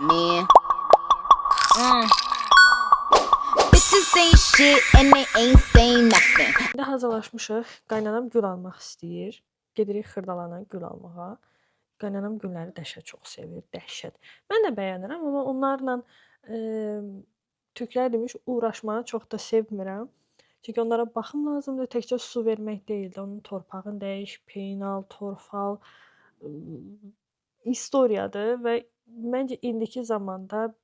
Man. Bitches ain't shit and they ain't saying nothing. İndi hazırlaşmışıq. Qaynanam gül almaq istəyir. Gedirik Xırdalana gül almağa. Qaynanam gülləri dəhşət çox sevir, dəhşət. Mən də bəyənirəm, amma onlarla türklər demiş uğraşmağı çox da sevmirəm. Çünki onlara baxım lazımdır, təkcə su vermək deyil də, onun torpağını dəyiş, peynal, torfal istoriyadır və məncə indiki zamanda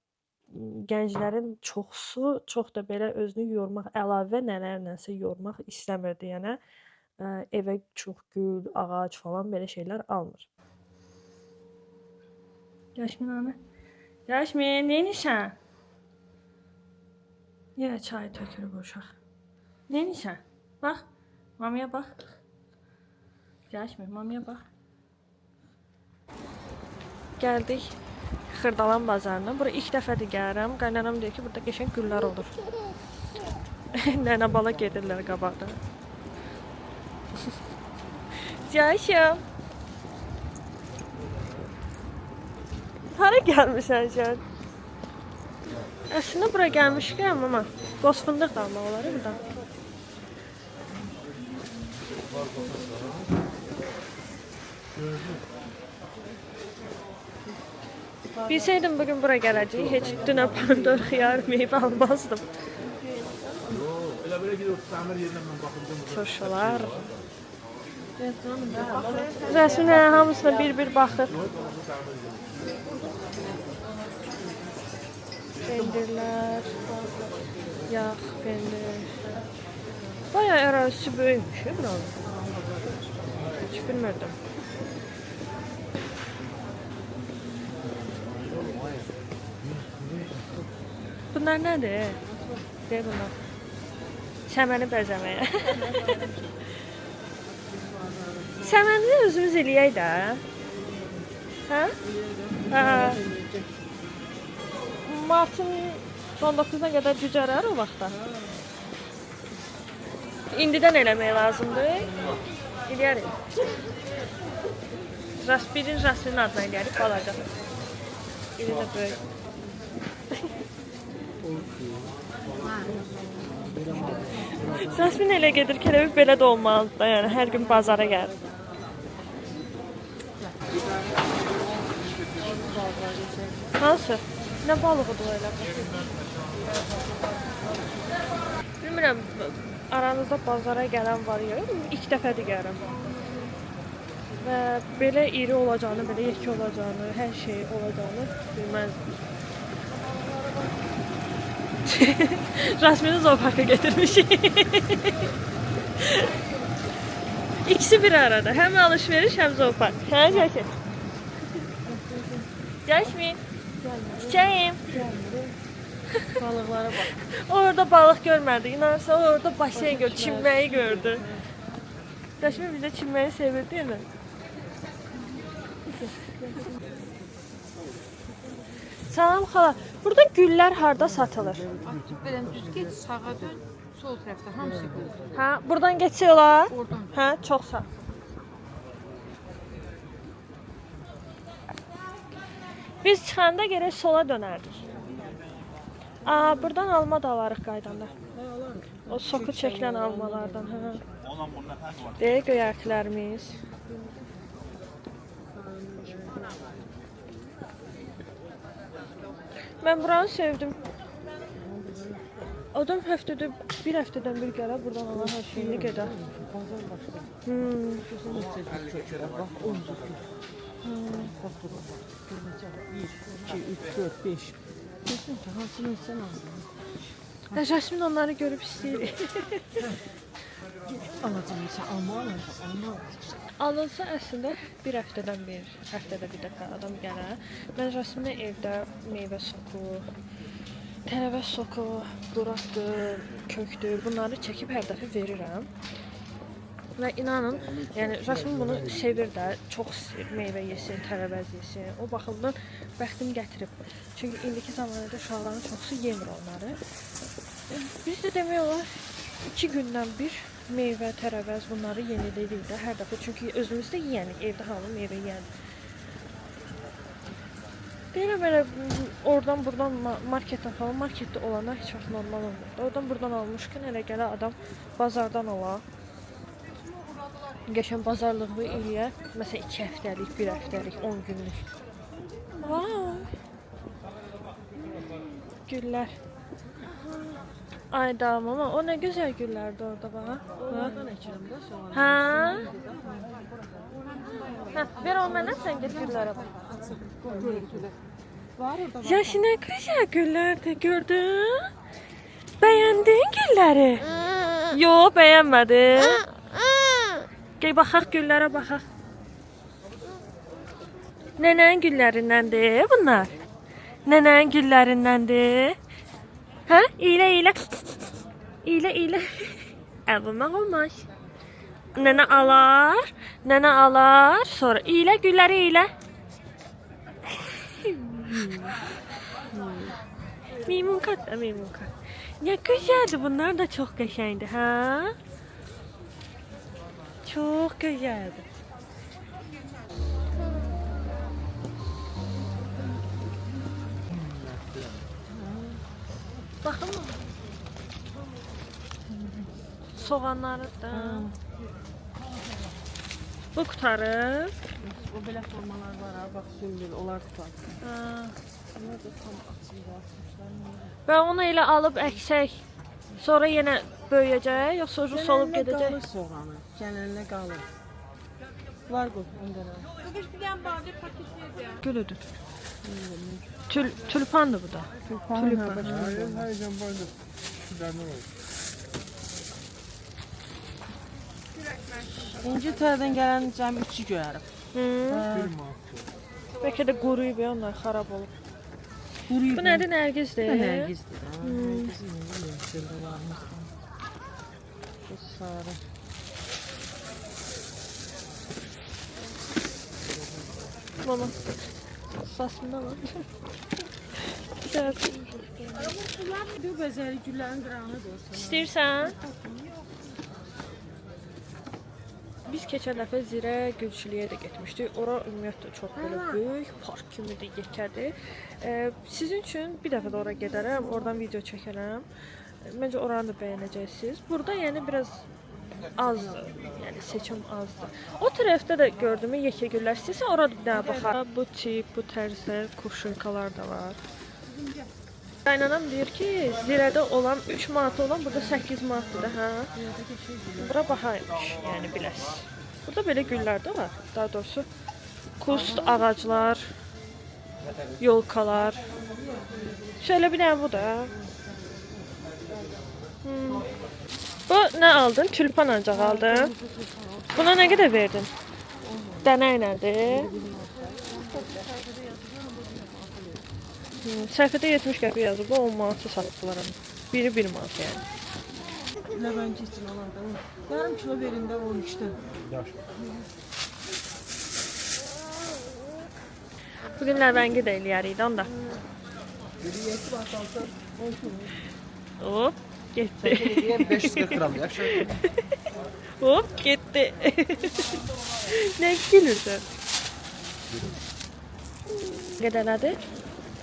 gənclərin çoxusu çox da belə özünü yormaq, əlavə nələrləsə yormaq istəmirdi. Yəni evə çox gül, ağac falan belə şeylər almır. Yaşmin ana. Yaşmin, neynirsən? Yenə çay tökülüb uşaq. Neynirsən? Bax, mamaya bax. Yaşmin, mamaya bax. Gəldik Xırdalan bazarına. Bura ilk dəfədir gəlirəm. Qaynanam deyir ki, burada qəşəng güllər olur. Nənə bala gedirlər qabaqda. Yaşım. Hara gəlmişsən sən? Əslində bura gəlmişkən, amma qoz fındıq da almaq olar buradan. Bilsəydim bugün bura gələcəyik, heç dünə pandor, xiyar, meyvə almazdım. Turşular. Rəsminə hamısına bir-bir baxır. Pendirlər, yağ, pendir. Bayağı ərazisi böyükmüş buranın. Heç bilmirdim. Bunlar nədir? Deyir bunlar. Səməni bəzəməyə. Səməni də özümüz eləyək də. Hə? Hə. Martın 19-na qədər cücərər o vaxtda. İndidən eləmək lazımdır. Eləyərik. Birin Rasmin adına eləyərik, balaca. Biri də böyük. Rasmin elə gedir ki, belə də olmalıdır da, yəni hər gün bazara gəlir. Hansı? Nə balığıdır o elə? Bilmirəm, aranızda bazara gələn var ya, ilk dəfədir gəlirəm. Və belə iri olacağını, belə yekə olacağını, hər şey olacağını bilməzdim. Rasmini zooparka getirmişik. İkisi bir arada. Hem alışveriş hem zoopark. Hə, Cəşmin? Cəşmin? Çiçəyim. Balıqlara bak. Orada balıq görmədi. İnanırsa orada basen gördü, çimməyi gördü. Cəşmin bizdə çimməyi sevirdi, değil mi? Salam xala. Burada güllər harda satılır? Belən düz get, sağa dön, sol tərəfdə hamısı gül. Hə, buradan geçsək olar? Oradan. Hə, çox sağ. Biz çıxanda gərək sola dönərdik. Buradan alma da alarıq qaydanda. O soku çəkilən almalardan, hə. Deyək göyərtilərimiz. Mən buranı sevdim. Adam bir həftədən bir gələ buradan alan hər şeyini gedər. Cəsmin onları görüb istəyir. Alınsa əslində bir həftədən bir, həftədə bir dəfə adam gələr. Mən Rəsminə evdə meyvə soku, tərəvəz soku, buraqdır, kökdür, bunları çəkib hər dəfə verirəm. Və inanın, yəni Rəsmin bunu sevir də, çox istəyir, meyvə yesin, tərəvəz yesin. O baxımdan bəxtim gətirib. Çünki indiki zamanında uşaqların çoxusu yemir onları. Biz də demək olar 2 gündən bir meyvə, tərəvəz bunları yeniləyirik də hər dəfə. Çünki özümüz də yeyənik, evdə hamı meyvə yeyənik. Deyirəm belə oradan buradan marketdən falan, marketdə olanda heç vaxt normal olmur. Oradan buradan almışkən elə gələ adam bazardan ala. Geçən bazarlığı eləyə, məsələn 2 həftəlik, 1 həftəlik, 10 günlük. Vay. Güller. Ay da mama, o ne güzel güllerdi orada bana. Onlardan ekirim də soğan. Ha? Ha, ver o mənə, sən get güllere bak. Var orada var. Yaş ne güzel güllerdi, gördün? Beğendin gülleri? Yo, beğenmedim. Gel baxaq güllərə baxaq. Nənənin güllərindəndir bunlar. Nənənin güllərindəndir. Hə? İyilə. İyilə. Əvvəlmək olmaz. Nənə alar. Sonra iyilə, gülləri iyilə. Meymun kat. Ne güzeldi, bunlar da çok qəşəngdi, ha? Çok güzeldi. Bakın mı? Soğanları da. Bu qutarı. O belə formalar var ha, bax sümbül, onlar tutar. Bunlar da tam açıldı, açmışlar. Ben onu elə alıb əksək. Sonra yenə böyüyəcək, yoxsa rus olub gedəcək? Qalır soğanı, gəlinlə qalır. Var qoy, öndərə. Bu bir dənə bade paketləyəcəm. Gülüdür. Tülpandır bu da. Tülpan. Hayır, böyle. Şuradan var. İngiltərədən gələn cəmi 3-ü görərəm. Bir mahsul. Bəlkə də quruyub ya, onlar xarab olub. Quruyub. Bu nədir, nərgizdir? Nərgizdir. Nərgizin yerində varmışsan. Bu sarı. Mama. Sasında var. Güzel. Bu bəzəli güllərin qırağını görsən. İstəyirsən? Biz keçən dəfə Zirə Gülçülüyə də getmişdik. Ora ümumiyyətlə çox belə böyük park kimi də yekədir. Sizin üçün bir dəfə də ora gedərəm, oradan video çəkərəm. Məncə oranı da bəyənəcəksiniz. Burada yəni biraz azdır. Yəni seçim azdır. O tərəfdə də gördüm yekə güllər. İstəyirsən orada bir dənə baxar. Bu tip, bu tərzdə kuvşinkalar da var. Qaynanam deyir ki, Zirədə olan 3 manat olan burada 8 manatdır da, hə? Bura bahaymış, yəni biləsiz. Burada belə güllər də var. Daha doğrusu kust ağaclar, yolkalar. Şöyle bir dənə bu da. Bu nə aldın? Tülpan ancaq aldın. Buna nə qədər verdin? Dənə ilədir. Səhifədə 70 qəpik yazıb, 10 manatı satdılar ama. Biri 1 manat yəni. Ləvənci üçün olardı. Yarım kilo verində 13'də. Bugün ləvəngi də eləyərik onda. Hop, getdi. 540 gram yaxşı. Hop, getdi. Nə gülürsən? Qədərlədir?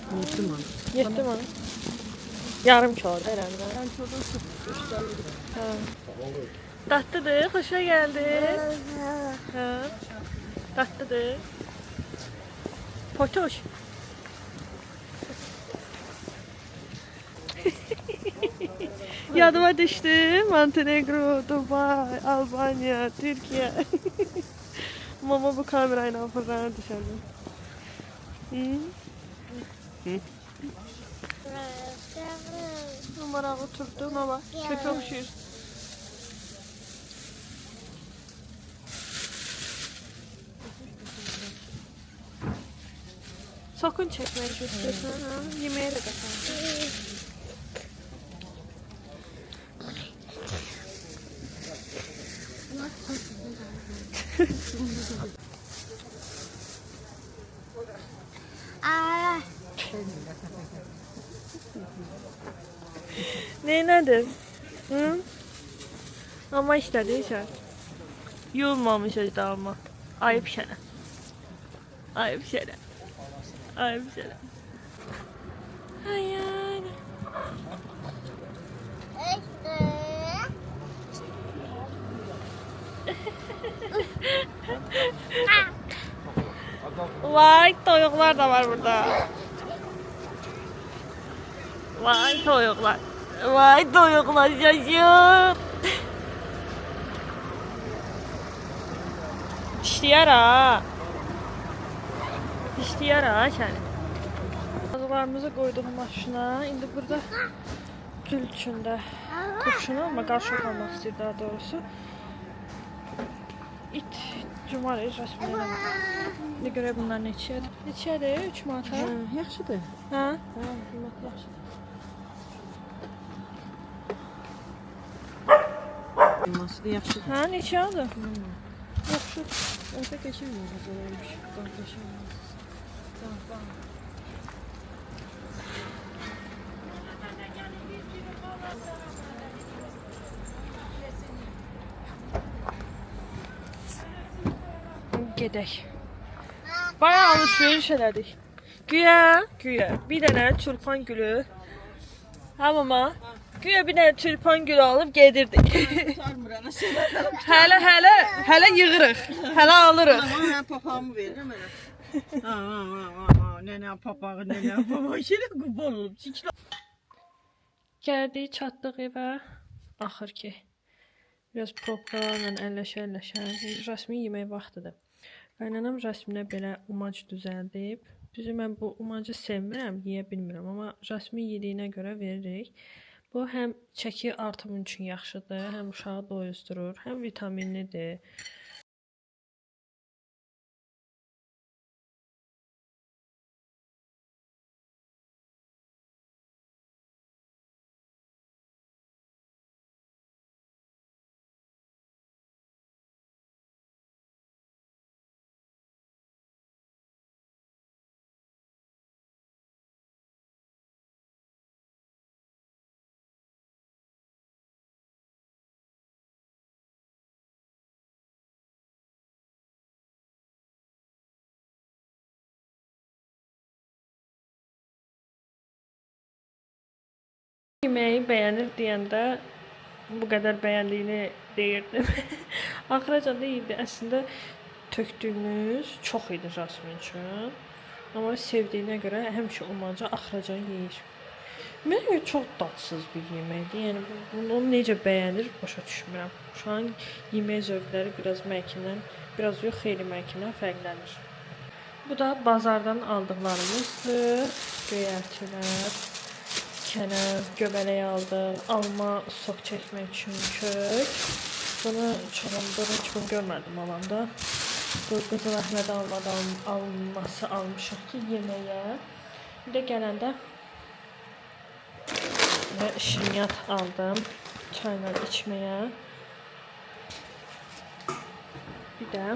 7 manat. 7 manat. Yarım kilodur herhalde. Ben çoğdan sık Tatlıdır, hoşuna geldi. Ha. Tatlıdır. Potoş. Yadıma düştü. Montenegro, Dubai, Albanya, Türkiye. Mama bu kamerayla fırlana düşerdi. Numara oturdu ama kötü okşuyor. Sakın çekmeyi istiyorsan ha. Yemeğe de bakalım. Nedir? Hı? Ama işte değişer. Yulmamış işte ama. Ayıp şeyler. Ayıp şeyler. Ay bir şeyler. Ay ay. Vay toyuqlar da var burada. Vay toyuqlar. Vay toyuqlar yaşıyor. İşləyər ha. İşləyər ha səni. Bazılarımızı qoyduğum maşına. İndi burada gül içində quşunu, amma qarşı qalmaq istəyir daha doğrusu. İt cumarı rəsmiyyə. Ne görə bunlar neçədir? Neçədir? 3 manata. Yaxşıdır. Hə? Hə, qiymət yaxşıdır. Qiymətli yaxşıdır. Hə, neçədir? Yaxşı. Orada keçirmir qızılmış. Qardaşım. Bax. Gedək. Bayağı alışveriş elədik. Güya bir dənə tulpan gülü. Hə mama? Güya bir dənə tulpan gülü alıb gedirdik. Sarmıram. Hələ yığırıq. Hələ alırıq. Mən papağımı verirəm elə. Nənə papağı, nənə papağı. Şeylə qurban olub. Gəldik, çatdıq evə. Axır ki. Biraz probkalarla əlləşə. Rəsmi yemək vaxtıdır. Qaynanam rəsminə belə umac düzəldib. Düzü mən bu umacı sevmirəm, yeyə bilmirəm, amma rəsmi yediyinə görə veririk. Bu həm çəki artımı üçün yaxşıdır, həm uşağı doyuzdurur, həm vitaminlidir. Yeməyi bəyənir deyəndə bu qədər bəyəndiyini deyirdim. Axıracan da iyiydi. Əslində tökdüyümüz çox idi Jasmin üçün. Amma sevdiyinə görə həmişə umacı axıracan yeyir. Mənə görə çox dadsız bir yeməkdir. Yəni bunu necə bəyənir başa düşmürəm. Şu an yemək zövqləri biraz mənkindən, biraz yox, xeyli mənkindən fərqlənir. Bu da bazardan aldıqlarımızdır. Göyərtilər, kənəz, göbələk aldım, alma sok çəkmək üçün kök. Bunu çoxundur, heç bunu görmədim alanda. Bu Qızıl Əhməd alması almışıq ki, yeməyə. Bir də gələndə şirniyyat aldım, çayla içməyə. Bir də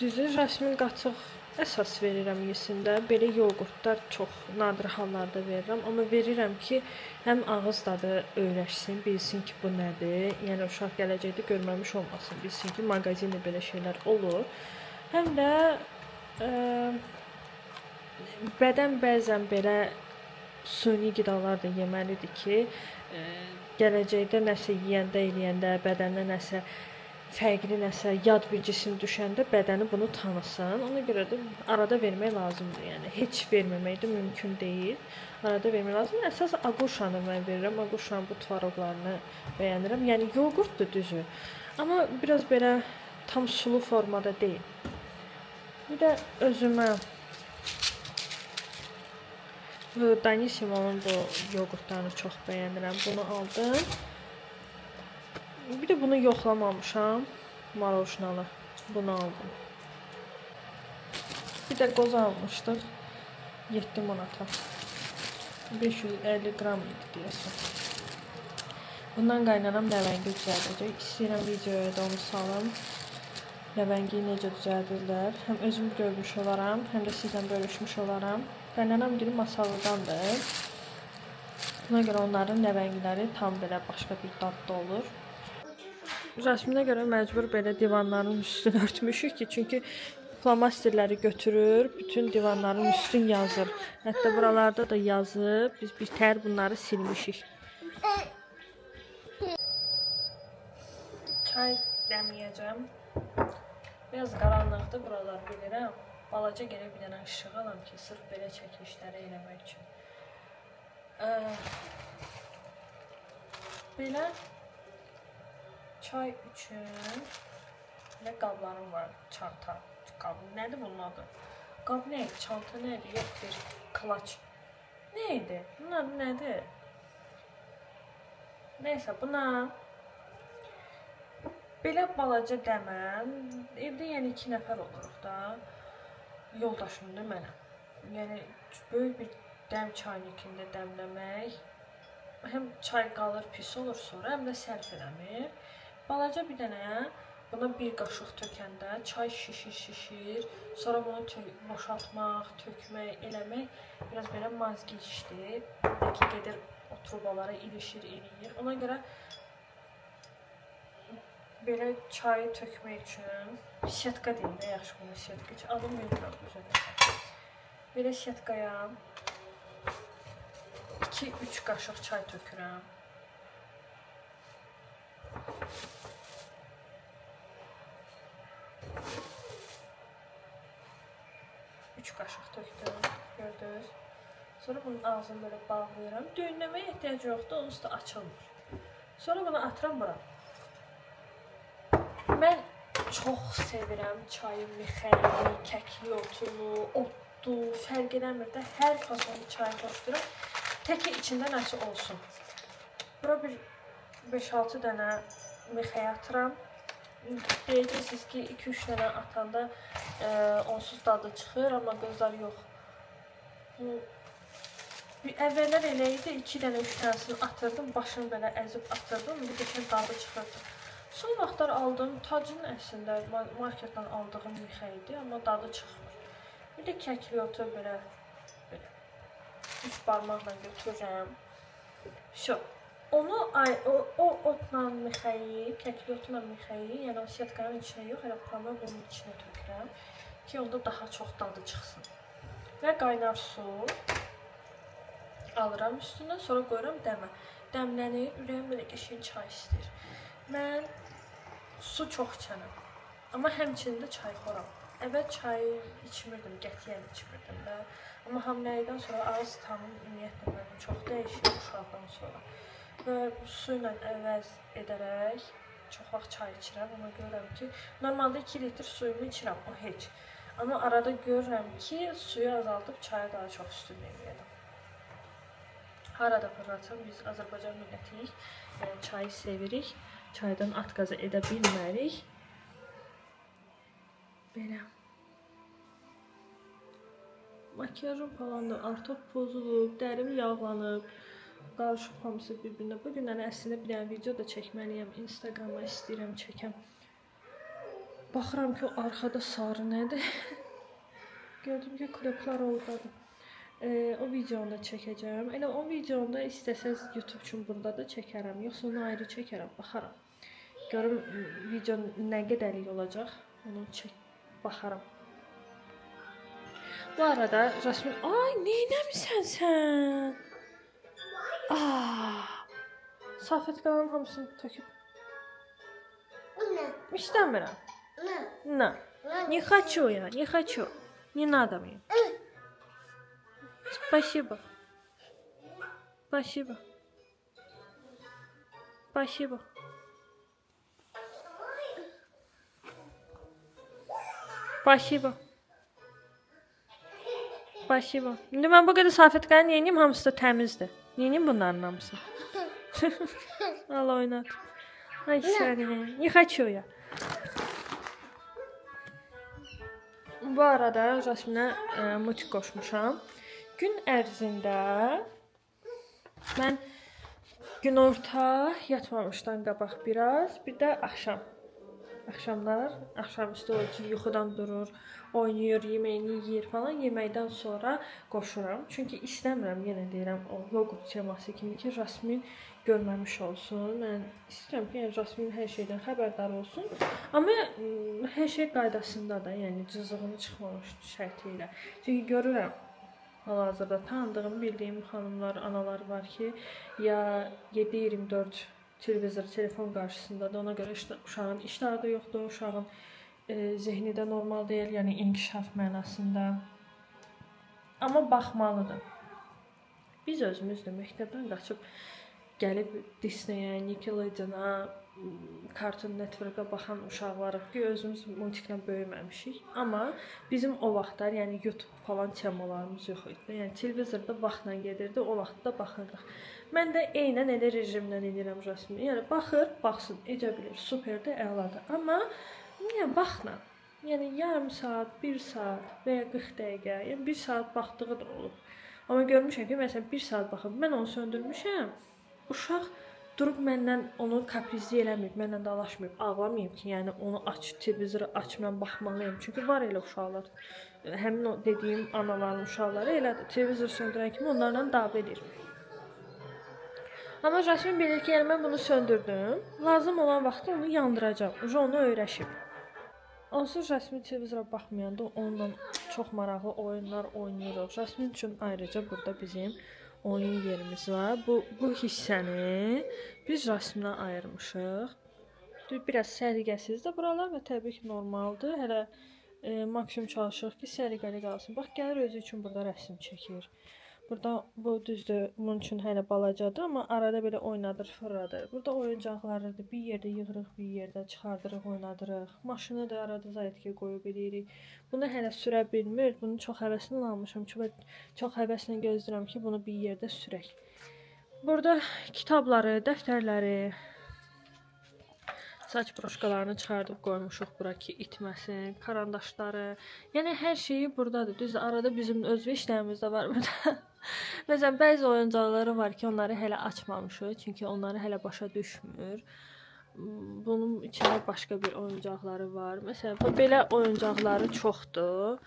düzü rəsmin qatıq əsas verirəm yesində. Belə yoğurtlar çox nadir hallarda verirəm. Amma verirəm ki, həm ağız dadı öyrəşsin, bilsin ki, bu nədir. Yəni, uşaq gələcəkdə görməmiş olmasın, bilsin ki, mağazində belə şeylər olur. Həm də bədən bəzən belə suni qidalar da yeməlidir ki, gələcəkdə nəsə yeyəndə, bədəninə nəsə fərqli nəsə yad bir cisim düşəndə bədəni bunu tanısın. Ona görə də arada vermək lazımdır. Yəni heç verməmək də mümkün deyil. Arada vermək lazımdır. Əsas aquşanı mən verirəm. Aquşanın bu tvarıqlarını bəyənirəm. Yəni yoğurtdur düzü. Amma biraz belə tam sulu formada deyil. Bir də özümə Danissimo'nun bu yoğurtlarını çox bəyənirəm. Bunu aldım. Bir də bunu yoxlamamışam. Marojnalı. Bunu aldım. Bir də qoz almışdıq. 7 manata. 550 qram idi deyəsən. Bundan qaynanam ləvəngi düzəldəcək. İstəyirəm videoya da onu salım. Ləvəngi necə düzəldirlər. Həm özüm görmüş olaram, həm də sizlə bölüşmüş olaram. Qaynanam günü masalıdandır. Buna görə onların ləvəngiləri tam belə başqa bir dadda olur. Rəsminə görə məcbur belə divanların üstünü örtmüşük ki, çünki flomasterləri götürür, bütün divanların üstün yazır. Hətta buralarda da yazıb, biz bir tər bunları silmişik. Çay dəmləyəcəm. Biraz qaranlıqdır buralar bilirəm. Balaca gələ bir dənə işıq alam ki, sırf belə çəkilişləri eləmək üçün. Belə çay üçün nə qablarım var, çanta. Qab nədir bunun adı? Qab nə idi? Çanta nə idi? Yox, bir klaç. Nə idi? Bunlar nədir? Nəysə, buna belə balaca dəməm. Evdə yəni 2 nəfər oluruq da. Yoldaşımdır mənəm. Yəni böyük bir dəm çaynikində dəmləmək həm çay qalır, pis olur sonra, həm də sərf eləmir. Balaca bir dənə buna bir qaşıq tökəndə çay şişir. Sonra bunu boşaltmaq, tökmək, eləmək biraz belə mazgi işdir. Bəlkə gedir o trubalara ilişir, eləyir. Ona görə belə çayı tökmək üçün şetka deyim də, yaxşı bunu şetka. Heç adım bilmirəm üzərində. Belə şetkaya 2-3 qaşıq çay tökürəm. Qaşıq tökdüm, gördünüz. Sonra bunun ağzını belə bağlayıram. Düyünləməyə ehtiyac yoxdur, onun üstü açılmır. Sonra bunu atıram bura. Mən çox sevirəm çayı mixəli, kəkli otulu, otlu, fərq eləmir də, hər fasonlu çayı xoşduram. Təki içində nəsə olsun. Bura bir 5-6 dənə mixəyə atıram. Deyəcəksiniz ki, 2-3 dənə atanda onsuz dadı çıxır, amma gözlər yox. Əvvəllər elə idi, 2 dənə 3 dənəsini atırdım, başını belə əzib atırdım, bir qəşəng dadı çıxırdı. Son vaxtlar aldım, Tacın əslində marketdən aldığım mixə idi, amma dadı çıxmır. Bir də kəkli otu belə 3 barmaqla götürürəm. Şo. Onu o otla mixəyi, kəkli otla mixəyi, yəni o şetkanın içinə yox, elə pramı bunun içinə tökürəm ki, onda daha çox dadı çıxsın. Və qaynar su alıram üstündən, sonra qoyuram dəmə. Dəmlənir, ürəyim belə qəşəng çay istəyir. Mən su çox içərəm, amma həmçində çay xoram. Əvvəl çay içmirdim, qətiyyən içmirdim də. Amma hamiləlikdən sonra ağız tamım ümumiyyətlə mənim çox dəyişir uşaqdan sonra. Və su ilə əvəz edərək çox vaxt çay içirəm. Ona görürəm ki, normalda 2 litr suyumu içirəm, o heç. Amma arada görürəm ki, suyu azaldıb çaya daha çox üstünlük verirəm. Harada fırlatsam, biz Azərbaycan millətiyik, yəni çayı sevirik, çaydan atqazı edə bilmərik. Belə. Makyajım falan da artıq pozulub, dərim yağlanıb. Qarışıq hamısı bir-birinə. Bu günləri əslində bir dənə video da çəkməliyəm. Instagrama istəyirəm çəkəm. Baxıram ki, o arxada sarı nədir? Gördüm ki, kleplər oradadır. O videonu da çəkəcəm. Elə o videonu da istəsəz YouTube üçün burada da çəkərəm. Yoxsa onu ayrı çəkərəm, baxaram. Görüm video nə qədərlik olacaq. Onu baxaram. Bu arada Jasmin, ay neynəmisən sən? Salfetkaların hamısını töküb. İstəmirəm. На. Не хочу я, не хочу. Не надо мне. Спасибо. Спасибо. Спасибо. Спасибо. Спасибо. İndi mən bu qədər salfetkanı yeyiniyim, hamısı da təmizdir. Yeyiniyim bunların hamısı. Al oynat. Ay səni. Не хочу я. Bu arada Jasminə mutik qoşmuşam. Gün ərzində mən günorta yatmamışdan qabaq biraz, bir də axşam axşamlar, axşamüstü o ki yuxudan durur, oynayır, yeməyini yeyir falan. Yeməkdən sonra qoşuram. Çünki istəmirəm, yenə deyirəm, o yoğurt teması kimi ki, Jasmin görməmiş olsun. Mən istəyirəm ki, yəni Jasmin hər şeydən xəbərdar olsun. Amma hər şey qaydasında da, yəni cızığını çıxmamış şərti ilə. Çünki görürəm hal-hazırda tanıdığım, bildiyim xanımlar, analar var ki, ya 7/24 televizor, telefon qarşısındadır. Ona görə uşağın iştahı da yoxdur, uşağın zehni də normal deyil, yəni inkişaf mənasında. Amma baxmalıdır. Biz özümüz də məktəbdən qaçıb gəlib Disney-yə, Nickelodeon-a, Cartoon Network-a baxan uşaqlarıq ki, özümüz multiklə böyüməmişik. Amma bizim o vaxtlar, yəni YouTube falan temalarımız yox idi. Yəni televizorda vaxtla gedirdi, o vaxtda baxırdıq. Mən də eynən elə rejimlə edirəm Jasmin. Yəni baxır, baxsın, ecə bilir, superdir, əladır. Amma yəni vaxtla, yəni yarım saat, 1 saat və ya 40 dəqiqə, yəni 1 saat baxdığı da olub. Amma görmüşəm ki, məsələn 1 saat baxıb, mən onu söndürmüşəm. Uşaq durub məndən onu kaprizli eləməyib, mənlə dalaşmayıb, ağlamayıb ki, yəni onu aç, televizoru aç, mən baxmalıyım. Çünki var elə uşaqlar, həmin o dediyim anaların uşaqları elədir. Televizor söndürən kimi onlarla dava edir. Amma Jasmin bilir ki, yəni mən bunu söndürdüm. Lazım olan vaxtda onu yandıracağam. Onu öyrəşib. Onsuz Jasmin televizora baxmayanda onunla çox maraqlı oyunlar oynayırıq. Jasmin üçün ayrıca burada bizim oyun yerimiz var. Bu hissəni biz Jasminə ayırmışıq. Biraz səliqəsizdir buralar və təbii ki, normaldır. Hələ maksimum çalışırıq ki, səliqəli qalsın. Bax, gəlir özü üçün burada rəsm çəkir. Burada bu düzdür, bunun üçün hələ balacadır, amma arada belə oynadır, fırladır. Burada oyuncaqlarıdır, bir yerdə yığırıq, bir yerdə çıxardırıq, oynadırıq. Maşını da arada zayetkiyə qoyub edirik. Bunu hələ sürə bilmir, bunu çox həvəslə almışam. Çox həvəslə gözləyirəm ki, bunu bir yerdə sürək. Burada kitabları, dəftərləri, saç broşkalarını çıxardıb qoymuşuq bura ki, itməsin, karandaşları. Yəni hər şeyi burdadır. Düzdür, arada bizim özü işlərimiz də var burada. Məsələn, bəzi oyuncaqları var ki, onları hələ açmamışıq, çünki onları hələ başa düşmür. Bunun içində başqa bir oyuncaqları var. Məsələn, belə oyuncaqları çoxdur.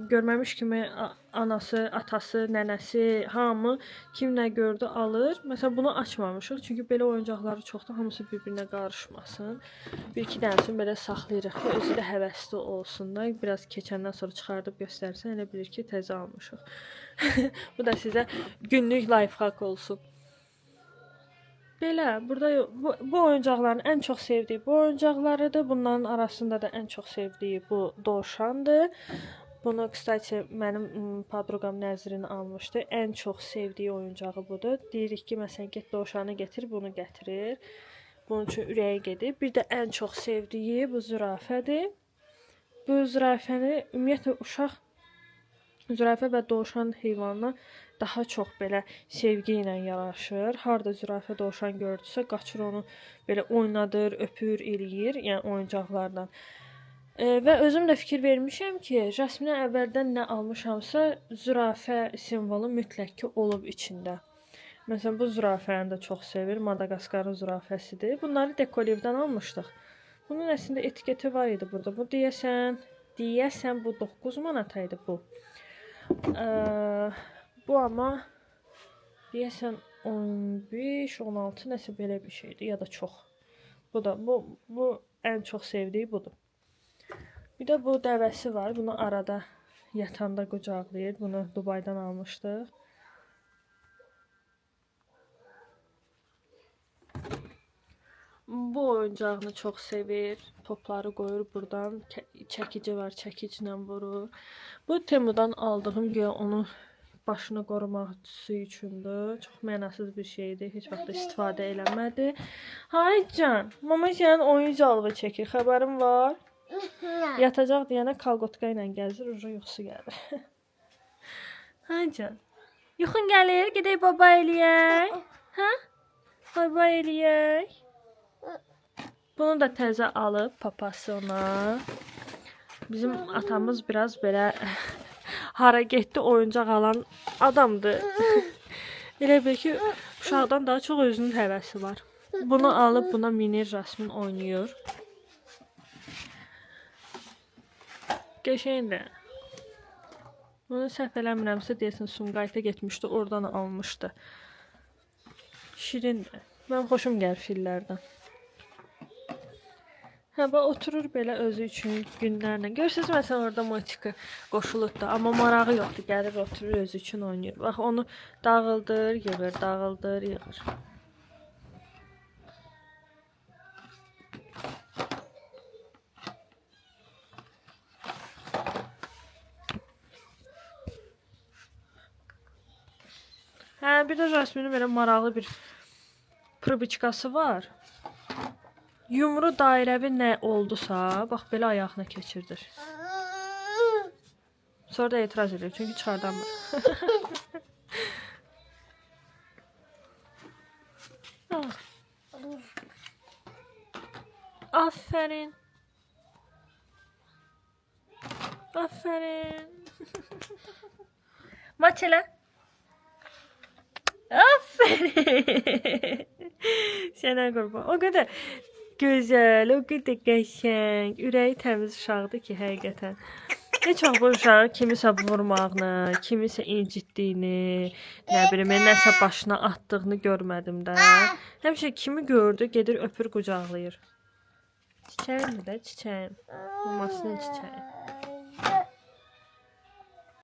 Görməmiş kimi anası, atası, nənəsi, hamı kim nə gördü alır. Məsələn, bunu açmamışıq, çünki belə oyuncaqları çoxdur, hamısı bir-birinə qarışmasın. Bir-iki dənəsini belə saxlayırıq ki, özü də həvəsli olsun da. Biraz keçəndən sonra çıxardıb göstərsən, elə bilir ki, təzə almışıq. Bu da sizə günlük lifehack olsun. Belə, burada bu oyuncaqların ən çox sevdiyi bu oyuncaqlarıdır. Bunların arasında da ən çox sevdiyi bu dovşandır. Bunu, kstati, mənim podruqam Nəzrin almışdı. Ən çox sevdiyi oyuncağı budur. Deyirik ki, məsələn, get dovşanı getir, bunu gətirir. Bunun üçün ürəyi gedir. Bir də ən çox sevdiyi bu zürafədir. Bu zürafəni, ümumiyyətlə, uşaq zürafə və dovşan heyvanına daha çox belə sevgi ilə yaraşır. Harda zürafə dovşan gördüsə, qaçır onu belə oynadır, öpür, eləyir, yəni oyuncaqlardan. Və özüm də fikir vermişəm ki, Jasminə əvvəldən nə almışamsa, zürafə simvolu mütləq ki, olub içində. Məsələn, bu zürafəni də çox sevir, Madaqaskarın zürafəsidir. Bunları Dekolivdən almışdıq. Bunun əslində etiketi var idi burada. Bu deyəsən bu 9 manata idi bu. Bu amma deyəsən 15-16 nəsə belə bir şeydir ya da çox. Bu ən çox sevdiyi budur. Bir də bu dəvəsi var. Bunu arada yatanda qucaqlayır. Bunu Dubaydan almışdıq. Bu oyuncağını çox sevir. Topları qoyur buradan. Çəkici var, çəkiclə vurur. Bu Temudan aldığım güya onu başını qoruması üçündür. Çox mənasız bir şeydir. Heç vaxt istifadə eləmədi. Hay can, mama sənin oyuncağını çəkir. Xəbərin var? Yatacaq deyənə kalqotka ilə gəzir, uca yuxusu gəlir. Hay can. Yuxun gəlir, gedək baba eləyək. Hə? Baba eləyək. Bunu da təzə alıb papası ona. Bizim atamız biraz belə hara getdi oyuncaq alan adamdır. Elə bil ki, uşaqdan daha çox özünün həvəsi var. Bunu alıb buna minir, Jasmin oynayır. Qəşəngdir. Bunu səhv eləmirəmsə deyəsən Sumqayıta getmişdi, oradan almışdı. Şirindir. Mənim xoşum gəlir fillərdən. Hə, bax oturur belə özü üçün günlərlə. Görürsüz məsələn orada motika qoşulubdur, amma marağı yoxdur. Gəlir oturur özü üçün oynayır. Bax onu dağıldır, yığır, dağıldır, yığır. Hə, bir də Jasminin belə maraqlı bir pırbiçkası var. Yumru dairəvi nə oldusa, bax belə ayağına keçirdir. Sonra da etiraz edir, çünki çıxardamır. Aferin. Aferin. Maç elə. Aferin. Sənə qurban. O qədər gözəl, o qədər qəşəng, ürəyi təmiz uşaqdır ki, həqiqətən. Heç vaxt bu uşağı kimisə vurmağını, kimisə incitdiyini, nə bilim, nəsə başına atdığını görmədim də. Həmişə kimi gördü, gedir öpür, qucaqlayır. Çiçəyimdir də, çiçəyim. Mamasının çiçəyi.